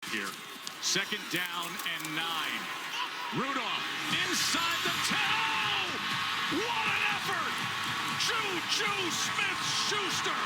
here. Second down and 9. Rudolph inside the 10. Oh, what an effort! Juju Smith-Schuster.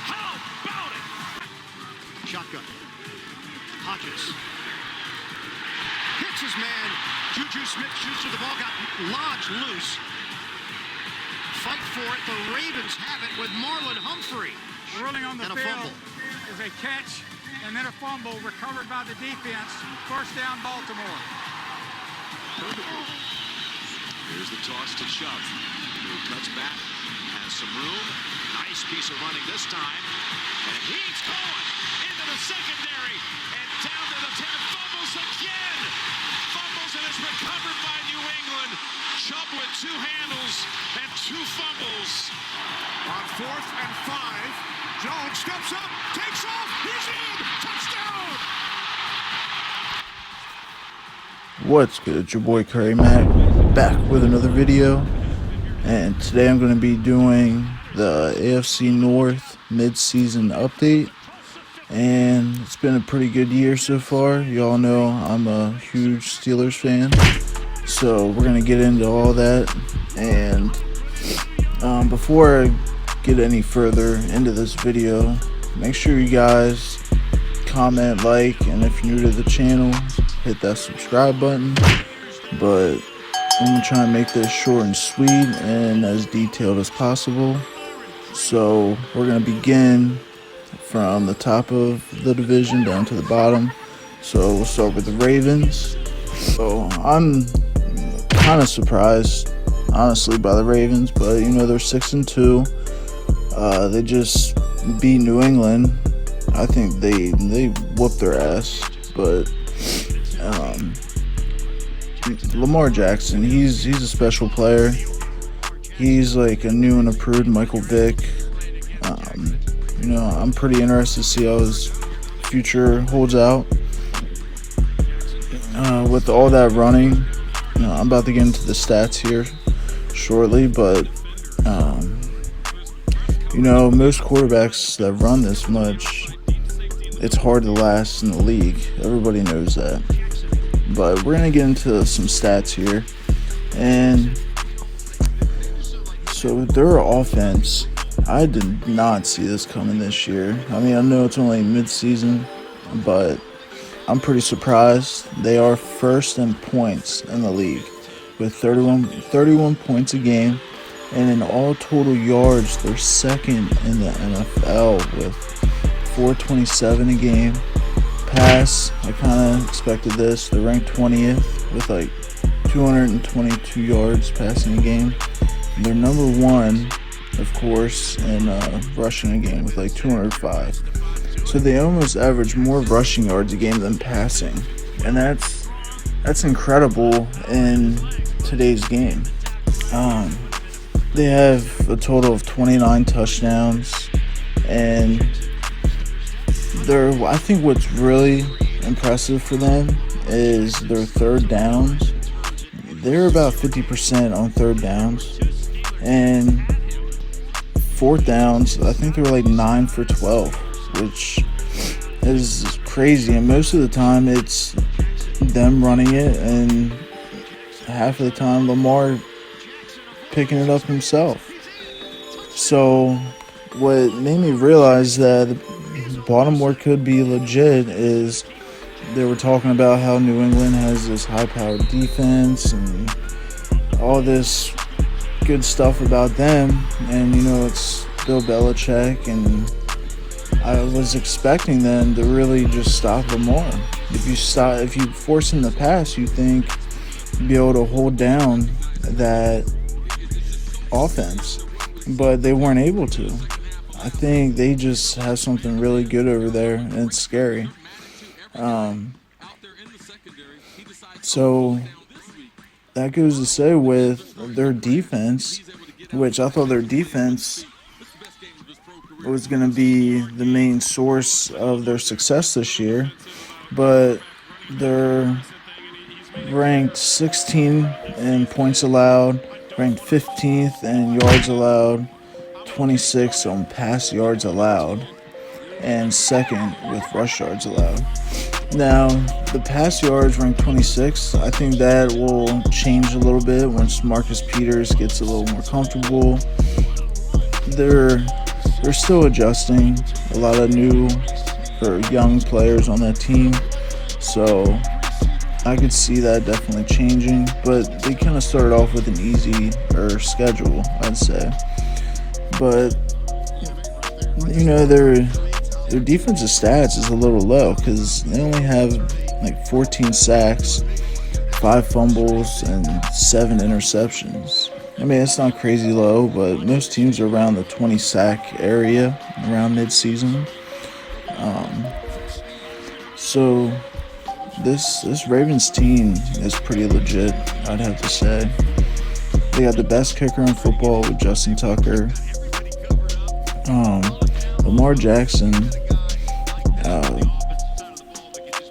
How about it? Shotgun. Hodges hits his man. Juju Smith-Schuster. The ball got lodged loose. Fight for it. The Ravens have it with Marlon Humphrey. Ruling on the and a field fumble. is a catch and then a fumble recovered by the defense. First down, Baltimore. Here's the toss to Chubb, who cuts back, has some room. Nice piece of running this time. And he's going into the secondary and down to the 10. Fumbles again. Fumbles, and it's recovered by New England. Chubb with 2 handles and 2 fumbles. On 4th and 5, Jones steps up, takes off, he's in, touchdown! What's good? It's your boy Curry Mac, back with another video, and today I'm going to be doing the AFC North mid-season update. And it's been a pretty good year so far. Y'all know I'm a huge Steelers fan, so we're going to get into all that. And before I get any further into this video, make sure you guys comment, like, and if you're new to the channel, hit that subscribe button. But I'm going to try and make this short and sweet and as detailed as possible. So we're going to begin from the top of the division down to the bottom. So we'll start with the Ravens. So I'm kind of surprised, honestly, by the Ravens, but you know, they're 6-2. They just beat New England. I think they whooped their ass, but Lamar Jackson, he's a special player. He's like a new and improved Michael Vick. You know, I'm pretty interested to see how his future holds out. With all that running, you know, I'm about to get into the stats here shortly, but you know, most quarterbacks that run this much, it's hard to last in the league. Everybody knows that. But we're going to get into some stats here. And so their offense, I did not see this coming this year. I mean, I know it's only mid-season, but I'm pretty surprised. They are first in points in the league with 31 points a game. And in all total yards, they're second in the NFL with 427 a game. Pass, I kind of expected this. They're ranked 20th with like 222 yards passing a game. And they're number 1, of course, in rushing a game with like 205. So they almost average more rushing yards a game than passing, and that's incredible in today's game. They have a total of 29 touchdowns, and I think what's really impressive for them is their third downs. They're about 50% on third downs, and fourth downs, I think they were like 9 for 12, which is crazy. And most of the time it's them running it, and half of the time Lamar picking it up himself. So what made me realize that Baltimore could be legit is they were talking about how New England has this high-powered defense and all this good stuff about them, and you know, it's Bill Belichick, and I was expecting them to really just stop Lamar. If you force him to pass, you think you'd be able to hold down that offense, but they weren't able to. I think they just have something really good over there, and it's scary. So that goes to say with their defense, which I thought their defense was going to be the main source of their success this year, but they're ranked 16th in points allowed, ranked 15th in yards allowed, 26th on pass yards allowed. and second with rush yards allowed. Now, the pass yards ranked 26th. I think that will change a little bit once Marcus Peters gets a little more comfortable. They're still adjusting. A lot of new or young players on that team, so I could see that definitely changing. But they kind of started off with an easier schedule, I'd say. But their defensive stats is a little low because they only have like 14 sacks, 5 fumbles, and 7 interceptions. I mean, it's not crazy low, but most teams are around the 20 sack area around mid-season. So this Ravens team is pretty legit, I'd have to say. They got the best kicker in football with Justin Tucker. Lamar Jackson,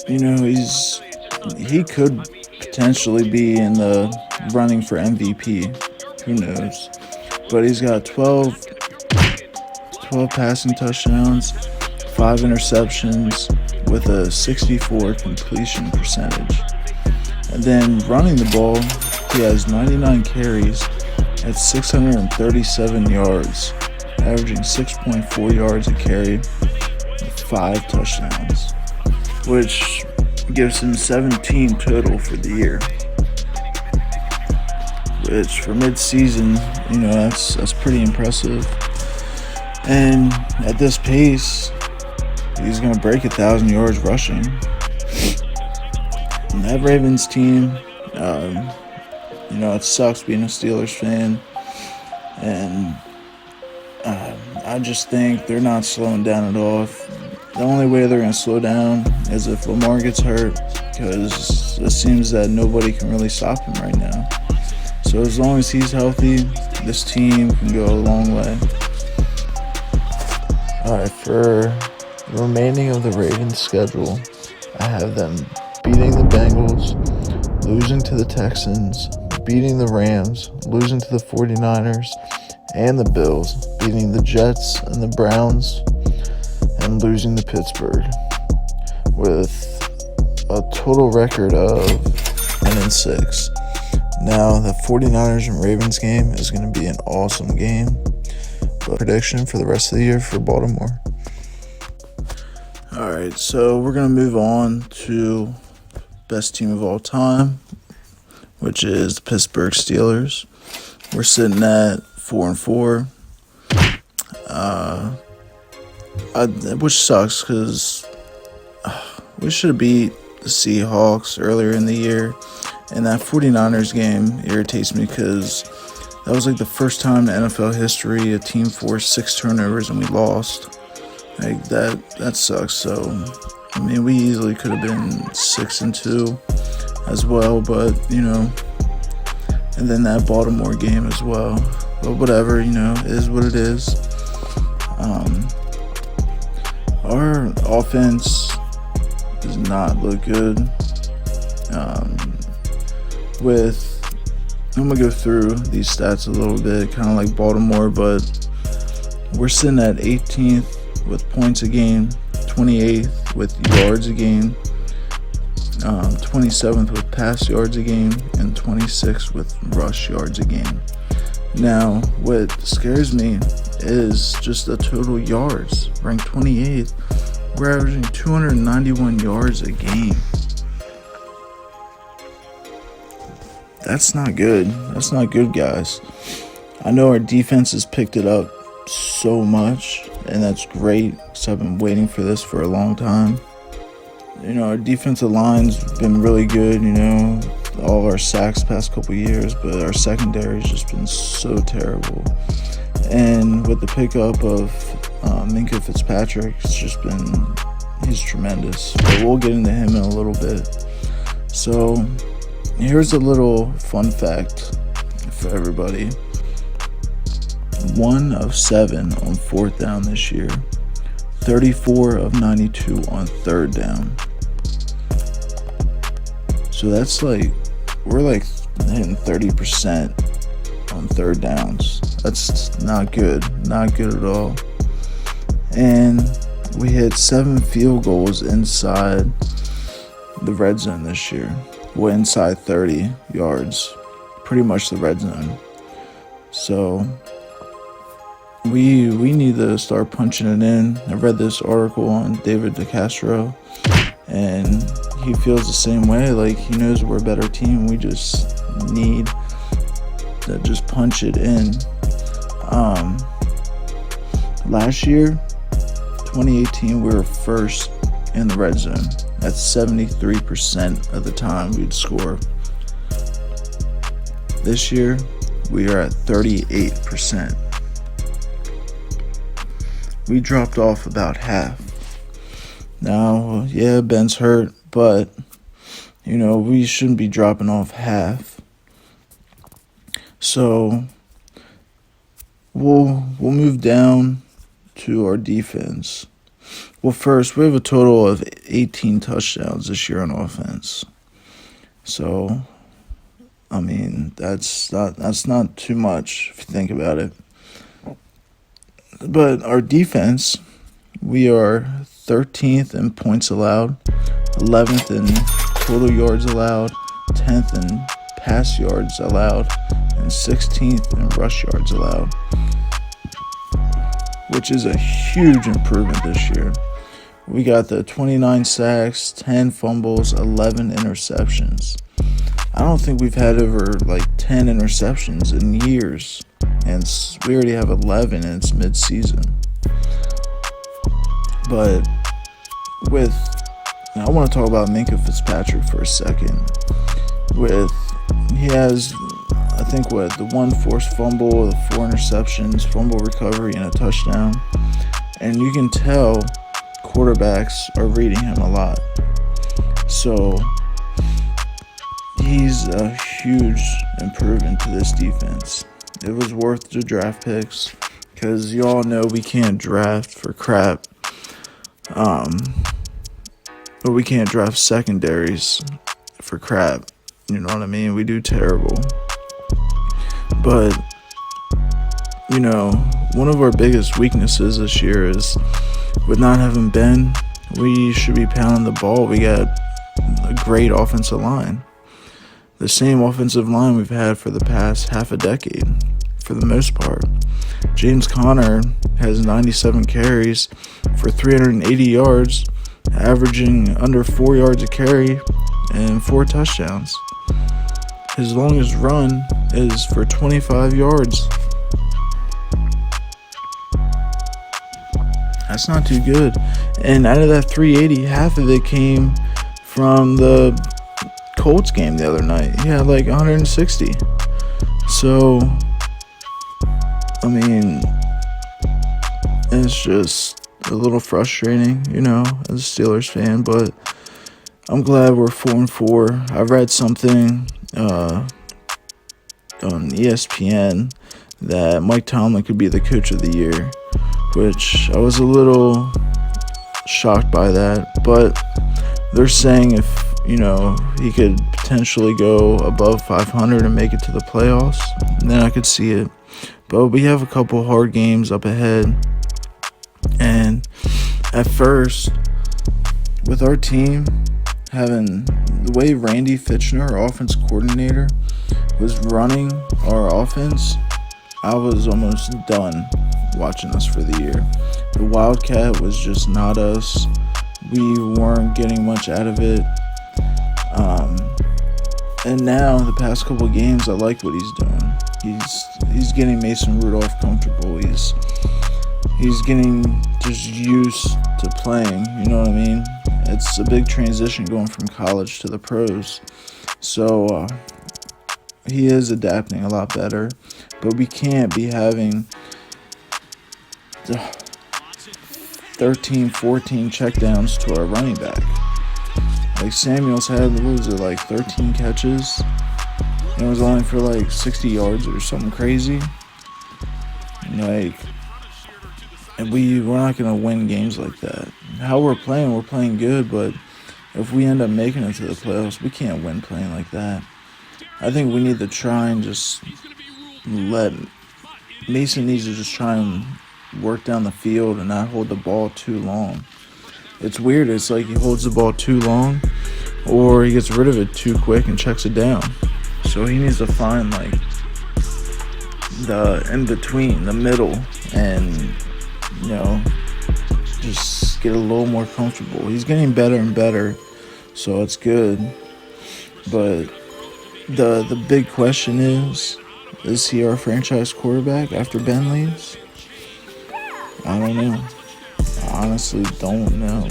he could potentially be in the running for MVP. Who knows? But he's got 12 passing touchdowns, 5 interceptions with a 64 completion percentage. And then running the ball, he has 99 carries at 637 yards, averaging 6.4 yards a carry with 5 touchdowns, which gives him 17 total for the year. Which for mid-season, that's pretty impressive. And at this pace, he's going to break 1,000 yards rushing. And that Ravens team, it sucks being a Steelers fan. And I just think they're not slowing down at all. The only way they're going to slow down is if Lamar gets hurt, because it seems that nobody can really stop him right now. So as long as he's healthy, this team can go a long way. Alright, for the remaining of the Ravens schedule, I have them beating the Bengals, losing to the Texans, beating the Rams, losing to the 49ers and the Bills, beating the Jets and the Browns, and losing to Pittsburgh, with a total record of 10-6. Now, the 49ers and Ravens game is going to be an awesome game. But prediction for the rest of the year for Baltimore. Alright, so we're going to move on to best team of all time, which is the Pittsburgh Steelers. We're sitting at 4-4, which sucks because we should have beat the Seahawks earlier in the year. And that 49ers game irritates me because that was like the first time in NFL history a team forced 6 turnovers and we lost. Like that sucks. So I mean, we easily could have been 6-2 as well, but and then that Baltimore game as well. But whatever, it is what it is. Our offense does not look good. I'm going to go through these stats a little bit, kind of like Baltimore, but we're sitting at 18th with points a game, 28th with yards a game, 27th with pass yards a game, and 26th with rush yards a game. Now, what scares me is just the total yards. Ranked 28th, we're averaging 291 yards a game. That's not good. That's not good, guys. I know our defense has picked it up so much, and that's great because I've been waiting for this for a long time. Our defensive line's been really good, all of our sacks past couple years, but our secondary's just been so terrible. And with the pickup of Minkah Fitzpatrick, he's tremendous. But we'll get into him in a little bit. So here's a little fun fact for everybody. 1 of 7 on 4th down this year. 34 of 92 on 3rd down. So that's we're hitting 30% on 3rd downs. That's not good. Not good at all. And We hit 7 field goals inside the red zone this year. Well, inside 30 yards. Pretty much the red zone. So we need to start punching it in. I read this article on David DeCastro, and he feels the same way. Like, he knows we're a better team. We just need to just punch it in. Last year, 2018, we were first in the red zone. That's 73% of the time we'd score. This year, we are at 38%. We dropped off about half. Now, yeah, Ben's hurt, but, we shouldn't be dropping off half. So, we'll move down to our defense. Well, first, we have a total of 18 touchdowns this year on offense. So, that's not too much if you think about it. But our defense, we are 13th in points allowed, 11th in total yards allowed, 10th in pass yards allowed, and 16th in rush yards allowed, which is a huge improvement this year. We got the 29 sacks, 10 fumbles, 11 interceptions. I don't think we've had over 10 interceptions in years, and we already have 11 and it's mid-season. But I want to talk about Minkah Fitzpatrick for a second. He has, I think, the 1 forced fumble, the 4 interceptions, fumble recovery, and a touchdown. And you can tell quarterbacks are reading him a lot. So he's a huge improvement to this defense. It was worth the draft picks because you all know we can't draft for crap. But we can't draft secondaries for crap. You know what I mean? We do terrible. But, one of our biggest weaknesses this year is with not having Ben, we should be pounding the ball. We got a great offensive line. The same offensive line we've had for the past half a decade, for the most part. James Conner has 97 carries for 380 yards, averaging under 4 yards a carry and 4 touchdowns. His longest run is for 25 yards. That's not too good. And out of that 380, half of it came from the Colts game the other night. He had 160. So, it's just a little frustrating, as a Steelers fan, but I'm glad we're 4-4. I read something on ESPN that Mike Tomlin could be the coach of the year, which I was a little shocked by that, but they're saying if he could potentially go above 500 and make it to the playoffs, then I could see it. But we have a couple hard games up ahead, and at first, with our team having the way Randy Fitchner, our offense coordinator, was running our offense, I was almost done watching us for the year. The Wildcat was just not us. We weren't getting much out of it. And now, the past couple games, I like what he's doing. He's getting Mason Rudolph comfortable. He's getting just used to playing, you know what I mean? It's a big transition going from college to the pros. So, he is adapting a lot better. But we can't be having 13, 14 checkdowns to our running back. Samuels had, 13 catches? And it was only for 60 yards or something crazy. And we're not going to win games like that. How we're playing good, but if we end up making it to the playoffs, we can't win playing like that. I think we need to try and just Mason needs to just try and work down the field and not hold the ball too long. It's weird. It's like he holds the ball too long or he gets rid of it too quick and checks it down. So he needs to find like the in between, the middle, and just get a little more comfortable. He's getting better and better, so it's good. But the big question is he our franchise quarterback after Ben leaves? I don't know. I honestly don't know.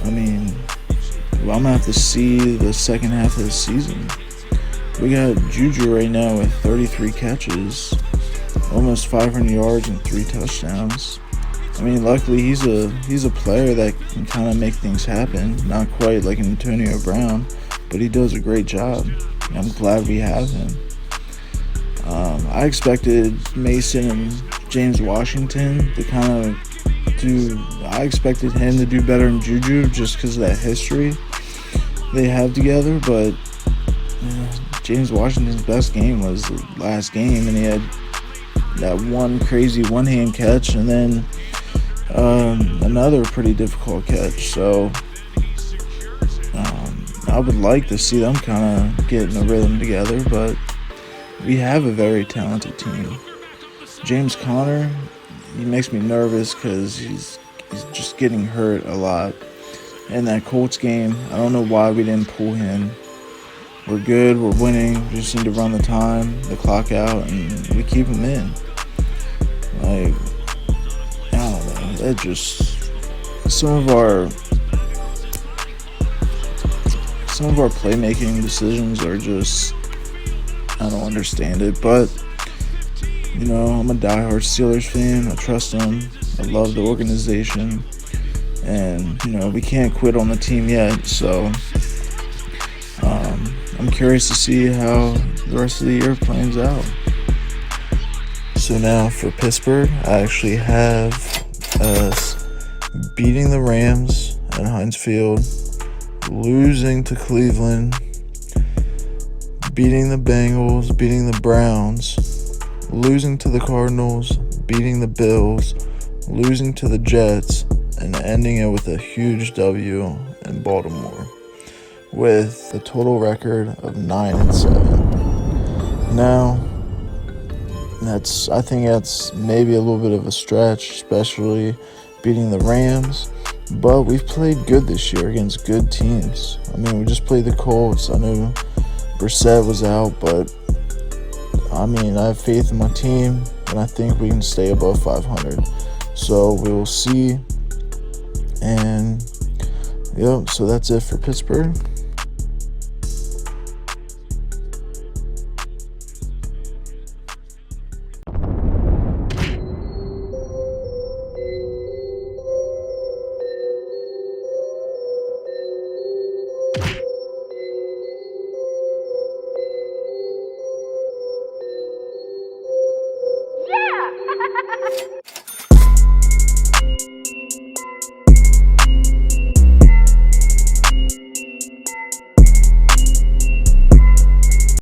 I mean, I'm going to have to see the second half of the season. We got Juju right now with 33 catches, almost 500 yards and 3 touchdowns. I mean, luckily he's a player that can kind of make things happen. Not quite like Antonio Brown, but he does a great job. I'm glad we have him. I expected Mason and James Washington to kind of I expected him to do better than Juju just because of that history they have together, but James Washington's best game was the last game, and he had that one crazy one-hand catch and then another pretty difficult catch. So I would like to see them kind of get in a rhythm together, but we have a very talented team. James Conner, he makes me nervous because he's just getting hurt a lot. In that Colts game, I don't know why we didn't pull him. We're good, we're winning, we just need to run the clock out, and we keep him in. Like, I don't know, that just, some of our playmaking decisions are just, I don't understand it, but I'm a diehard Steelers fan. I trust them. I love the organization. And, we can't quit on the team yet. So, I'm curious to see how the rest of the year plans out. So now for Pittsburgh, I actually have us beating the Rams at Heinz Field, losing to Cleveland, beating the Bengals, beating the Browns, losing to the Cardinals, beating the Bills, losing to the Jets, and ending it with a huge W in Baltimore with a total record of 9-7. Now, I think that's maybe a little bit of a stretch, especially beating the Rams, but we've played good this year against good teams. I mean, we just played the Colts. I know Brissett was out, but I have faith in my team, and I think we can stay above 500. So we will see. And so that's it for Pittsburgh.